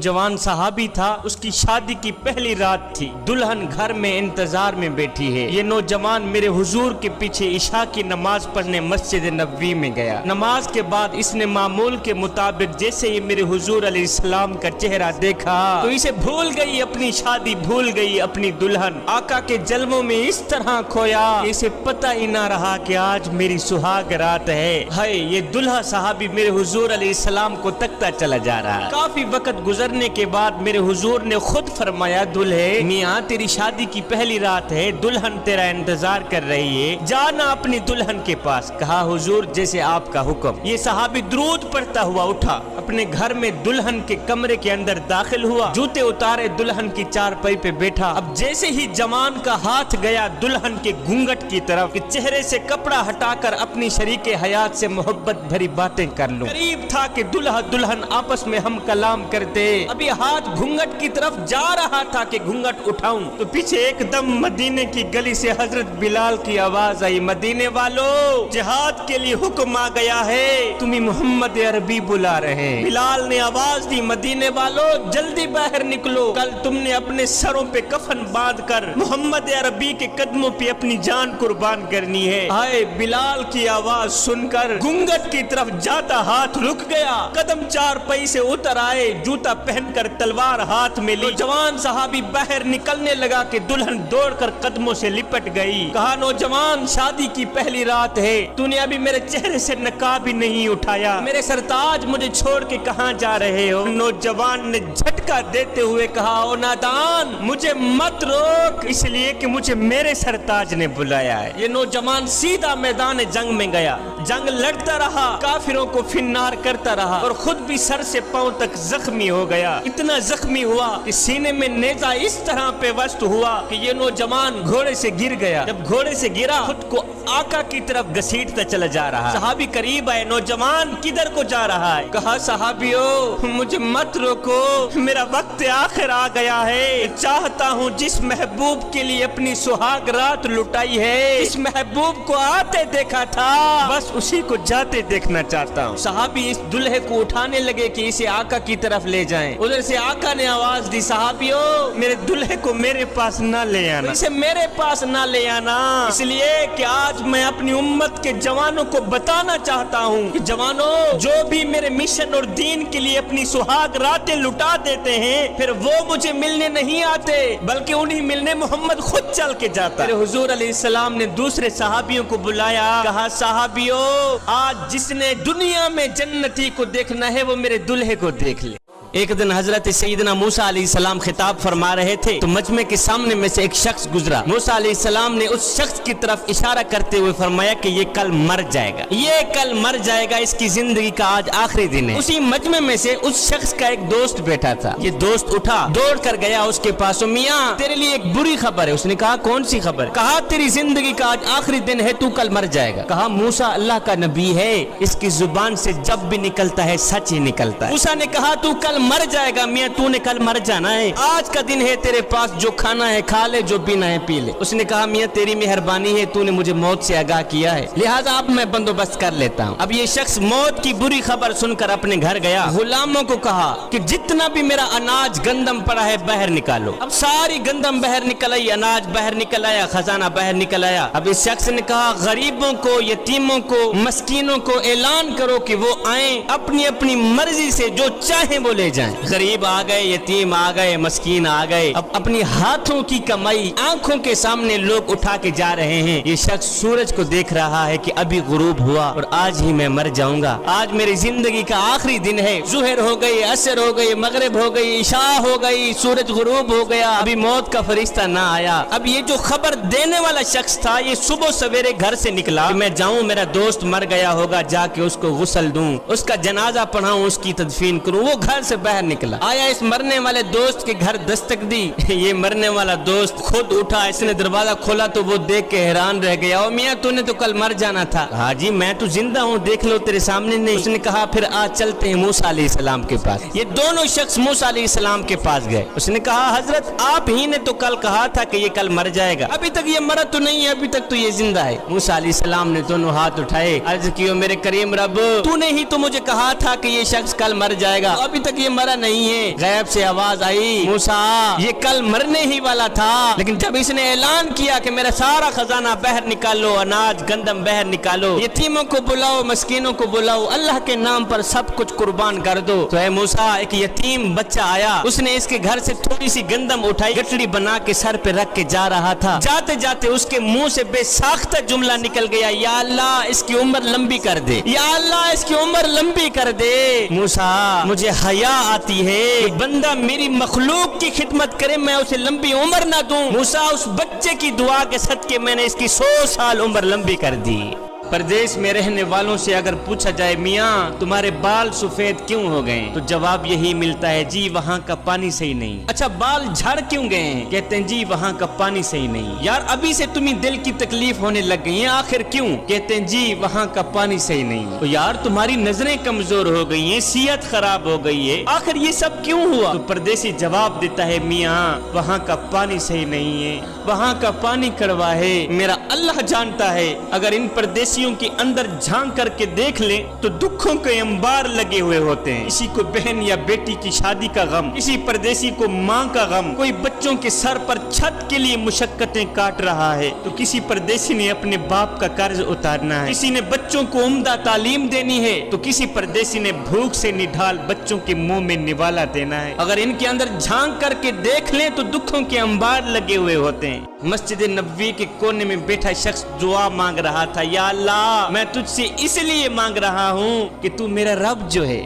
नौजवान सहाबी था, उसकी शादी की पहली रात थी। दुल्हन घर में इंतजार में बैठी है। ये नौजवान मेरे हुजूर के पीछे इशा की नमाज पढ़ने मस्जिद नबवी में गया। नमाज के बाद इसने मामूल के मुताबिक जैसे ही मेरे हुजूर अलैहिस्सलाम का चेहरा देखा तो इसे भूल गई अपनी शादी, भूल गई अपनी दुल्हन। आका के जल्मों में इस तरह खोया, इसे पता ही ना रहा कि आज मेरी सुहाग रात है। हाय, ये दुल्हा साहबी मेरे हुजूर अलैहिस्सलाम को तकता चला जा रहा है। काफी वक्त गुजरने के बाद मेरे हुजूर ने खुद फरमाया, दुल्हे मियाँ तेरी शादी की पहली रात है, दुल्हन तेरा इंतजार कर रही है, जाना अपनी दुल्हन के पास। कहा हुजूर जैसे आपका हुक्म। ये सहाबी दुरूद पढ़ता हुआ उठा, अपने घर में दुल्हन के कमरे के अंदर दाखिल हुआ, जूते उतारे, दुल्हन की चारपाई पे बैठा। अब जैसे ही जवान का हाथ गया दुल्हन के घूंघट की तरफ कि चेहरे से कपड़ा हटाकर अपनी शरीके हयात से मोहब्बत भरी बातें कर लूं, करीब था कि दुल्हा दुल्हन आपस में हम कलाम करते। अभी हाथ घूंघट की तरफ जा रहा था कि घूंघट उठाऊं तो पीछे एकदम मदीने की गली से हजरत बिलाल की आवाज आई, मदीने वालों जिहाद के लिए हुक्म आ गया है, तुम्हें मोहम्मद अरबी बुला रहे हैं। बिलाल ने आवाज दी, मदीने वालों जल्दी बाहर निकलो, कल तुमने अपने सरों पे कफन बांध कर मोहम्मद अरबी के कदमों पे अपनी जान कुर्बान करनी है। हाय, बिलाल की आवाज सुनकर घूंघट की तरफ जाता हाथ रुक गया, कदम चारपाई से उतर आए, जूता पहनकर तलवार हाथ में ली। जवान साहबी बाहर निकलने लगा कि दुल्हन दौड़कर कदमों से लिपट गई। कहा, नौजवान शादी की पहली रात है, तूने अभी मेरे चेहरे से नकाब भी नहीं उठाया, मेरे सरताज मुझे छोड़ के कहां जा रहे हो? नौजवान ने झटका देते हुए कहा, ओ नादान मुझे मत रोक, इसलिए कि मुझे मेरे सरताज ने बुलाया है। ये नौजवान सीधा मैदान जंग में गया, जंग लड़ता रहा, काफिरों को फिन्नार करता रहा और खुद भी सर से पांव तक जख्मी हो गया। इतना जख्मी हुआ कि सीने में नेजा इस तरह पे वस्त हुआ कि ये नौजवान घोड़े से गिर गया। जब घोड़े से गिरा खुद को आका की तरफ घसीटता चला जा रहा। सहाबी करीब आए, नौजवान किधर को जा रहा है? कहा, सहाबियों मुझे मत रोको, मेरा वक्त आखिर आ गया है, चाहता हूँ जिस महबूब के लिए अपनी सुहाग रात लुटाई है, इस महबूब को आते देखा था, बस उसी को जाते देखना चाहता हूँ। सहाबी इस दुल्हे को उठाने लगे कि इसे आका की तरफ ले जाएं। उधर से आका ने आवाज दी, सहाबियों मेरे दुल्हे को मेरे पास ना ले आना, इसे मेरे पास ना ले आना, इसलिए कि आज मैं अपनी उम्मत के जवानों को बताना चाहता हूँ कि जवानों जो भी मेरे मिशन और दीन के लिए अपनी सुहाग रातें लुटा देते हैं, फिर वो मुझे मिलने नहीं आते, बल्कि उन्हीं मिलने मोहम्मद खुद चल के जाता। मेरे हुजूर अलैहिस्सलाम ने दूसरे सहाबियों को बुलाया, कहा, सहाबियों आज जिसने दुनिया में जन्नती को देखना है वो मेरे दुल्हे को देख ले। एक दिन हजरत सैयदना मूसा अलैहिस्सलाम खिताब फरमा रहे थे तो मजमे के सामने में से एक शख्स गुजरा। मूसा अलैहिस्सलाम ने उस शख्स की तरफ इशारा करते हुए फरमाया कि ये कल मर जाएगा, ये कल मर जाएगा, इसकी जिंदगी का आज आखिरी दिन है। उसी मजमे में से उस शख्स का एक दोस्त बैठा था। ये दोस्त उठा, दौड़ कर गया उसके पास, मियाँ तेरे लिए एक बुरी खबर है। उसने कहा, कौन सी खबर? कहा, तेरी जिंदगी का आज आखिरी दिन है, तू कल मर जाएगा। कहा, मूसा अल्लाह का नबी है, इसकी जुबान से जब भी निकलता है सच ही निकलता है। मूसा ने कहा, तू कल मर जाएगा। मियाँ तूने कल मर जाना है, आज का दिन है, तेरे पास जो खाना है खा ले, जो पीना है पी ले। उसने कहा, मियाँ तेरी मेहरबानी है, तूने मुझे मौत से आगाह किया है, लिहाजा अब मैं बंदोबस्त कर लेता हूँ। अब ये शख्स मौत की बुरी खबर सुनकर अपने घर गया, गुलामों को कहा कि जितना भी मेरा अनाज गंदम पड़ा है बाहर निकालो। अब सारी गंदम बाहर निकल आई, अनाज बाहर निकल आया, खजाना बाहर निकल आया। अब इस शख्स ने कहा, गरीबों को, यतीमों को, मस्कीनों को ऐलान करो कि वो आए, अपनी अपनी मर्जी से जो चाहे वो ले जाएं। गरीब आ गए, यतीम आ गए, मस्कीन आ गए, अब अपनी हाथों की कमाई आंखों के सामने लोग उठा के जा रहे हैं। ये शख्स सूरज को देख रहा है कि अभी गुरूब हुआ और आज ही मैं मर जाऊंगा, आज मेरी जिंदगी का आखिरी दिन है। जुहर हो गई, असर हो गई, मगरिब हो गई, इशा हो गई, सूरज गुरूब हो गया, अभी मौत का फरिश्ता ना आया। अब ये जो खबर देने वाला शख्स था ये सुबह सवेरे घर से निकला कि मैं जाऊं, मेरा दोस्त मर गया होगा, जाके उसको गुस्ल दूं, उसका जनाजा पढ़ाऊं, उसकी तदफीन करूं। वो घर से बाहर निकला, आया, इस मरने वाले दोस्त के घर दस्तक दी। ये मरने वाला दोस्त खुद उठा, इसने दरवाजा खोला तो वो देख के हैरान रह गया, ओ मियाँ तूने तो कल मर जाना था। हाँ जी मैं तो जिंदा हूँ, देख लो तेरे सामने नहीं। उसने कहा, फिर आज चलते हैं मूसा अलैहिस्सलाम के पास। ये दोनों शख्स मूसा अलैहिस्सलाम के पास गए। उसने कहा, हजरत आप ही ने तो कल कहा था कि ये कल मर जाएगा, अभी तक ये मरा तो नहीं है, अभी तक तो ये जिंदा है। मूसा अलैहिस्सलाम ने दोनों हाथ उठाए, अर्ज किया, मेरे करीम रब तूने ही तो मुझे कहा था कि ये शख्स कल मर जाएगा, अभी तक ये مرا نہیں ہے۔ غیب سے آواز آئی، موسیٰ یہ کل مرنے ہی والا تھا، لیکن جب اس نے اعلان کیا کہ میرا سارا خزانہ باہر نکالو، اناج گندم باہر نکالو، یتیموں کو بلاؤ، مسکینوں کو بلاؤ، اللہ کے نام پر سب کچھ قربان کر دو، تو اے موسیٰ ایک یتیم بچہ آیا، اس نے اس کے گھر سے تھوڑی سی گندم اٹھائی، گٹڑی بنا کے سر پہ رکھ کے جا رہا تھا، جاتے جاتے اس کے منہ سے بے ساختہ جملہ نکل گیا، یا اللہ اس کی عمر لمبی کر دے، یا اللہ اس کی عمر لمبی کر دے۔ موسیٰ مجھے حیا آتی ہے کہ بندہ میری مخلوق کی خدمت کرے، میں اسے لمبی عمر نہ دوں۔ موسیٰ اس بچے کی دعا کے صدقے میں نے اس کی 100 سال عمر لمبی کر دی۔ پردیس میں رہنے والوں سے اگر پوچھا جائے میاں تمہارے بال سفید کیوں ہو گئے تو جواب یہی ملتا ہے جی وہاں کا پانی صحیح نہیں۔ اچھا بال جھڑ کیوں گئے ہیں؟ کہتے ہیں جی وہاں کا پانی صحیح نہیں۔ یار ابھی سے تمہیں دل کی تکلیف ہونے لگ گئی ہیں، آخر کیوں؟ کہتے ہیں جی وہاں کا پانی صحیح نہیں۔ تو یار تمہاری نظریں کمزور ہو گئی ہیں، صحت خراب ہو گئی ہے، آخر یہ سب کیوں ہوا؟ تو پردیسی جواب دیتا ہے میاں وہاں کا پانی صحیح نہیں ہے، وہاں کا پانی کڑوا ہے، میرا اللہ جانتا ہے اگر ان پردیسیوں کے اندر جھانک کر کے دیکھ لیں تو دکھوں کے انبار لگے ہوئے ہوتے ہیں، کسی کو بہن یا بیٹی کی شادی کا غم، کسی پردیسی کو ماں کا غم، کوئی بچوں کے سر پر چھت کے لیے مشقتیں کاٹ رہا ہے تو کسی پردیسی نے اپنے باپ کا قرض اتارنا ہے، کسی نے بچوں کو عمدہ تعلیم دینی ہے تو کسی پردیسی نے بھوک سے نڈھال بچوں کے منہ میں نوالا دینا ہے۔ اگر ان کے اندر جھانک کر کے دیکھ لیں تو دکھوں کے انبار لگے ہوئے ہوتے ہیں۔ مسجد نبوی کے کونے میں بیٹھا شخص دعا مانگ رہا تھا، یا اللہ میں تجھ سے اس لیے مانگ رہا ہوں کہ تو میرا رب جو ہے،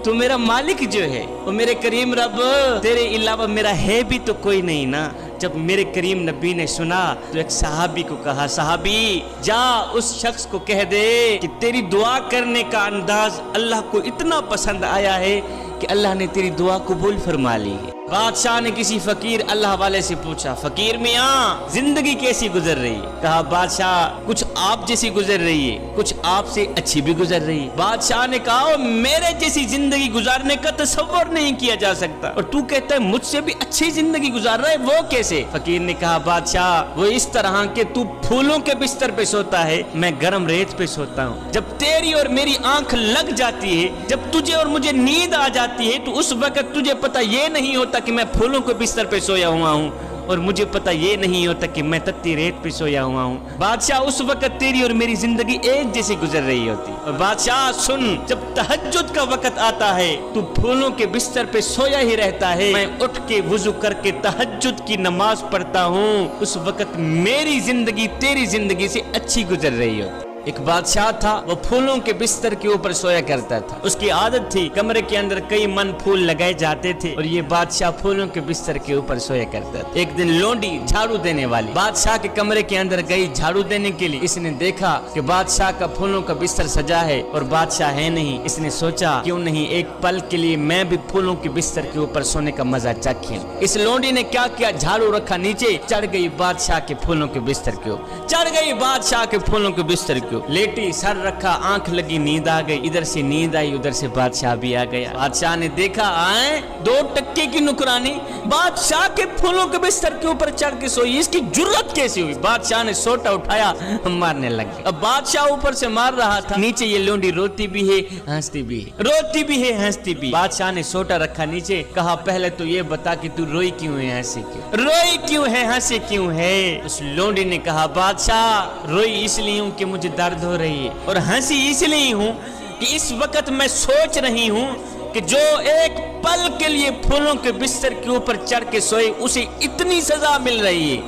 تو میرا مالک جو ہے، وہ میرے کریم رب تیرے علاوہ میرا ہے بھی تو کوئی نہیں نا۔ جب میرے کریم نبی نے سنا تو ایک صحابی کو کہا صحابی جا اس شخص کو کہہ دے کہ تیری دعا کرنے کا انداز اللہ کو اتنا پسند آیا ہے کہ اللہ نے تیری دعا قبول فرما لی ہے۔ بادشاہ نے کسی فقیر اللہ والے سے پوچھا فقیر میاں زندگی کیسی گزر رہی ہے؟ کہا بادشاہ کچھ آپ جیسی گزر رہی ہے، کچھ آپ سے اچھی بھی گزر رہی ہے۔ بادشاہ نے کہا میرے جیسی زندگی گزارنے کا تصور نہیں کیا جا سکتا اور تو کہتا ہے مجھ سے بھی اچھی زندگی گزار رہا ہے، وہ کیسے؟ فقیر نے کہا بادشاہ وہ اس طرح کہ تو پھولوں کے بستر پہ سوتا ہے، میں گرم ریت پہ سوتا ہوں۔ جب تیری اور میری آنکھ لگ جاتی ہے، جب تجھے اور مجھے نیند آ جاتی ہے تو اس وقت تجھے پتہ یہ نہیں ہوتا کہ میں پھولوں کے بستر پہ سویا ہوا ہوں اور مجھے پتہ یہ نہیں ہوتا کہ میں تتی ریت پہ سویا ہوا ہوں۔ بادشاہ اس وقت تیری اور میری زندگی ایک جیسی گزر رہی ہوتی۔ اور بادشاہ سن جب تہجد کا وقت آتا ہے تو پھولوں کے بستر پہ سویا ہی رہتا ہے، میں اٹھ کے وضو کر کے تہجد کی نماز پڑھتا ہوں، اس وقت میری زندگی تیری زندگی سے اچھی گزر رہی ہوتی۔ ایک بادشاہ تھا، وہ پھولوں کے بستر کے اوپر سویا کرتا تھا۔ اس کی عادت تھی کمرے کے اندر کئی من پھول لگائے جاتے تھے اور یہ بادشاہ پھولوں کے بستر کے اوپر سویا کرتا تھا۔ ایک دن لونڈی جھاڑو دینے والی بادشاہ کے کمرے کے اندر گئی جھاڑو دینے کے لیے۔ اس نے دیکھا کہ بادشاہ کا پھولوں کا بستر سجا ہے اور بادشاہ ہے نہیں۔ اس نے سوچا کیوں نہیں ایک پل کے لیے میں بھی پھولوں کے بستر کے اوپر سونے کا مزہ چکھوں۔ اس لونڈی نے کیا کیا، جھاڑو رکھا نیچے، چڑھ گئی بادشاہ کے پھولوں کے بستر کے اوپر، چڑھ گئی بادشاہ کے پھولوں کے بستر کے اوپر، لیٹی سر رکھا، آنکھ لگی، نیند آ گئی، ادھر سے نیند آئی ادھر سے بادشاہ بھی آ گیا۔ بادشاہ نے دیکھا آئیں 2 ٹکے کی نکرانی بادشاہ کے پھولوں کے بستر کے اوپر چڑھ کے سوئی، اس کی جرت کیسی ہوئی؟ بادشاہ نے سوٹا اٹھایا مارنے لگا۔ اب بادشاہ اوپر سے مار رہا تھا، نیچے یہ لونڈی روتی بھی ہے ہنستی بھی ہے، روتی بھی ہے ہنستی بھی۔ بادشاہ نے سوٹا رکھا نیچے، کہا پہلے تو یہ بتا کہ تو روئی کیوں ہے، ہنسی کیوں، روئی کیوں ہے، ہنسی کیوں ہے؟ اس لونڈی نے کہا بادشاہ روئی اس لیے ہوں کہ مجھے درد ہو رہی ہے اور ہنسی اس لیے ہوں کہ اس وقت میں سوچ رہی ہوں کہ جو ایک پل کے لیے پھولوں کے بستر کے اوپر چڑھ کے سوئے اسے اتنی سزا مل رہی ہے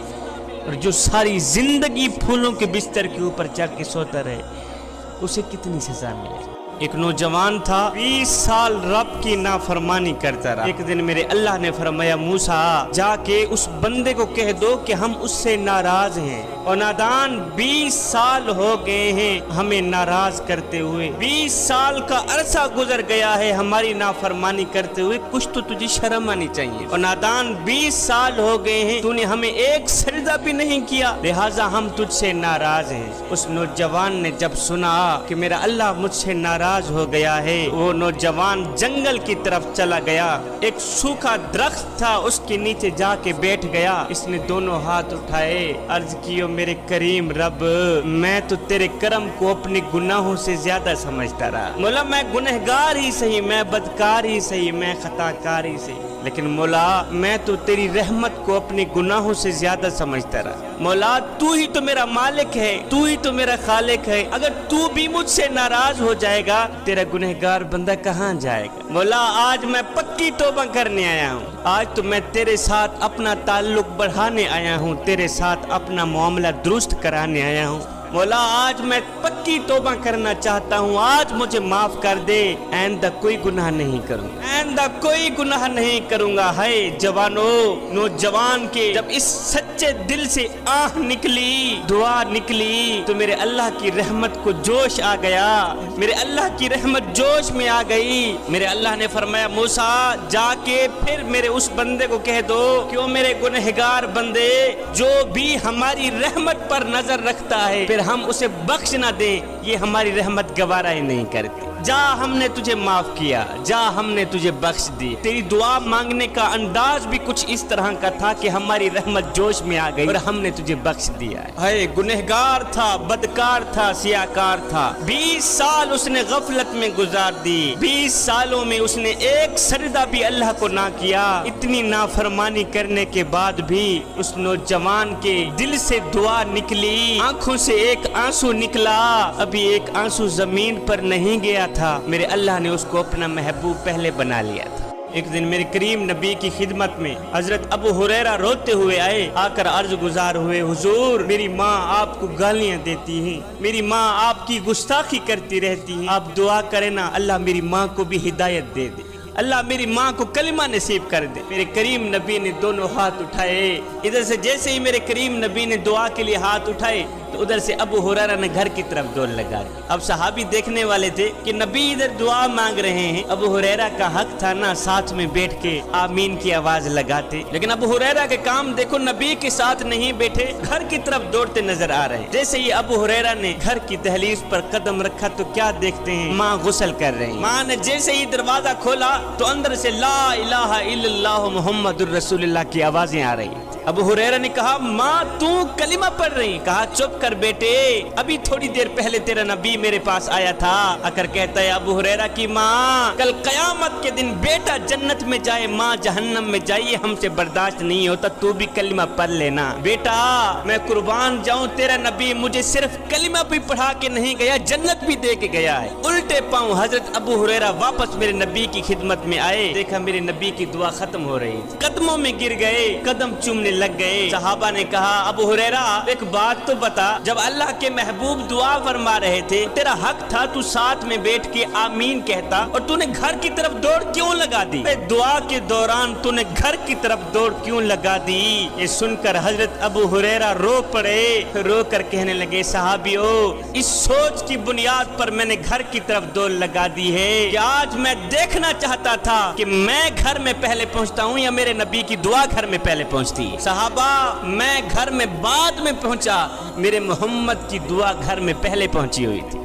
اور جو ساری زندگی پھولوں کے بستر کے اوپر چڑھ کے سوتا رہے اسے کتنی سزا ملے۔ ایک نوجوان تھا 20 سال رب کی نافرمانی کرتا رہا۔ ایک دن میرے اللہ نے فرمایا موسیٰ جا کے اس بندے کو کہہ دو کہ ہم اس سے ناراض ہیں اور نادان 20 سال ہو گئے ہیں ہمیں ناراض کرتے ہوئے، 20 سال کا عرصہ گزر گیا ہے ہماری نافرمانی کرتے ہوئے، کچھ تو تجھے شرم آنی چاہیے، اور نادان 20 سال ہو گئے ہیں تو نے ہمیں ایک سجدہ بھی نہیں کیا، لہٰذا ہم تجھ سے ناراض ہیں۔ اس نوجوان نے جب سنا کہ میرا اللہ مجھ سے ناراض नाराज हो गया है। वो नौजवान जंगल की तरफ चला गया, एक सूखा दरख्त था उसके नीचे जाके बैठ गया। इसने दोनों हाथ उठाए, अर्ज कियो मेरे करीम रब, मैं तो तेरे करम को अपने गुनाहों से ज्यादा समझता रहा। मौला मैं गुनहगार ही सही, मैं बदकार ही सही, मैं खताकार ही सही, लेकिन मौला मैं तो तेरी रहमत को अपने गुनाहों से ज्यादा समझता रहा। मौला तू ही तो मेरा मालिक है, तू ही तो मेरा खालिक है, अगर तू भी मुझसे नाराज हो जाएगा तेरा गुनहगार बंदा कहाँ जाएगा। मौला आज मैं पक्की तौबा करने आया हूँ, आज तो मैं तेरे साथ अपना ताल्लुक बढ़ाने आया हूँ, तेरे साथ अपना मामला दुरुस्त कराने आया हूँ। मौला आज मैं पक्की तौबा करना चाहता हूँ, आज मुझे माफ कर दे, आइंदा कोई गुनाह नहीं करूँगा, आइंदा कोई गुनाह नहीं करूँगा। है जवानों, नौजवान के जब इस सच्चे दिल से आह निकली, दुआ निकली, तो मेरे अल्लाह की रहमत को जोश आ गया, मेरे अल्लाह की रहमत जोश में आ गई। मेरे अल्लाह ने फरमाया मूसा जाके फिर मेरे उस बंदे को कह दो कि वो मेरे गुनहगार बंदे जो भी हमारी रहमत पर नजर रखता है फिर हम उसे बख्श ना दें, ये हमारी रहमत गवारा ही नहीं करती। जा हमने तुझे माफ किया, जा हमने तुझे बख्श दी। तेरी दुआ मांगने का अंदाज भी कुछ इस तरह का था कि हमारी रहमत जोश में आ गई और हमने तुझे बख्श दिया है। गुनहगार था, बदकार था, सियाकार था, 20 साल उसने गफलत में गुजार दी, 20 सालों में उसने एक सजदा भी अल्लाह को ना किया। इतनी नाफरमानी करने के बाद भी उस नौजवान के दिल से दुआ निकली, आंखों से एक आंसू निकला, अभी एक आंसू जमीन पर नहीं गया था, मेरे अल्लाह ने उसको अपना महबूब पहले बना लिया था। एक दिन मेरे करीम नबी की खिदमत में हजरत अबू हुरैरा रोते हुए आए, आकर अर्ज गुजार हुए, हुजूर मेरी माँ आपको गालियाँ देती है, मेरी माँ आपकी गुस्ताखी करती रहती है, आप दुआ करें ना अल्लाह मेरी माँ को भी हिदायत दे दे, अल्लाह मेरी माँ को कलिमा नसीब कर दे। मेरे करीम नबी ने दोनों हाथ उठाए, इधर से जैसे ही मेरे करीम नबी ने दुआ के लिए हाथ उठाए तो उधर से अबू हुरैरा ने घर की तरफ दौड़ लगा दी। अब सहाबी देखने वाले थे कि नबी इधर दुआ मांग रहे हैं, अबू हुरैरा का हक था ना साथ में बैठ के आमीन की आवाज लगाते, लेकिन अबू हुरैरा के काम देखो नबी के साथ नहीं बैठे, घर की तरफ दौड़ते नजर आ रहे। जैसे ही अबू हुरैरा ने घर की दहलीज पर कदम रखा तो क्या देखते हैं, माँ गुस्ल कर रही। माँ ने जैसे ही दरवाजा खोला तो अंदर से ला इलाहा इल्लल्लाह मुहम्मदुर रसूलुल्लाह की आवाजें आ रही। अबू हुरैरा ने कहा माँ तू कलिमा पढ़ रही, कहा चुप कर बेटे, अभी थोड़ी देर पहले तेरा नबी मेरे पास आया था, आकर कहता है अबू हुरैरा की माँ कल कयामत के दिन बेटा जन्नत में जाए माँ जहन्नम में जाइए, हमसे बर्दाश्त नहीं होता, तू भी कलिमा पढ़ लेना। बेटा मैं कुर्बान जाऊं, तेरा नबी मुझे सिर्फ कलिमा भी पढ़ा के नहीं गया, जन्नत भी दे के गया है। उल्टे पांव हजरत अबू हुरैरा वापस मेरे नबी की खिदमत में आए, देखा मेरे नबी की दुआ खत्म हो रही, कदमों में गिर गए, कदम चूमने लग गए। सहाबा ने कहा अबू हुरैरा एक बात तो बता, जब अल्लाह के महबूब दुआ फरमा रहे थे तेरा हक था तू साथ में बैठ के आमीन कहता और तूने घर की तरफ दौड़ क्यों लगा दी, दुआ के दौरान तूने घर की तरफ दौड़ क्यों लगा दी। ये सुनकर हजरत अबू हुरैरा रो पड़े, रो कर कहने लगे सहाबियों इस सोच की बुनियाद पर मैंने घर की तरफ दौड़ लगा दी है कि आज मैं देखना चाहता था कि मैं घर में पहले पहुंचता हूं या मेरे नबी की दुआ घर में पहले पहुंचती। सहाबा मैं घर में बाद में पहुंचा, मेरे मोहम्मद की दुआ घर में पहले पहुंची हुई थी।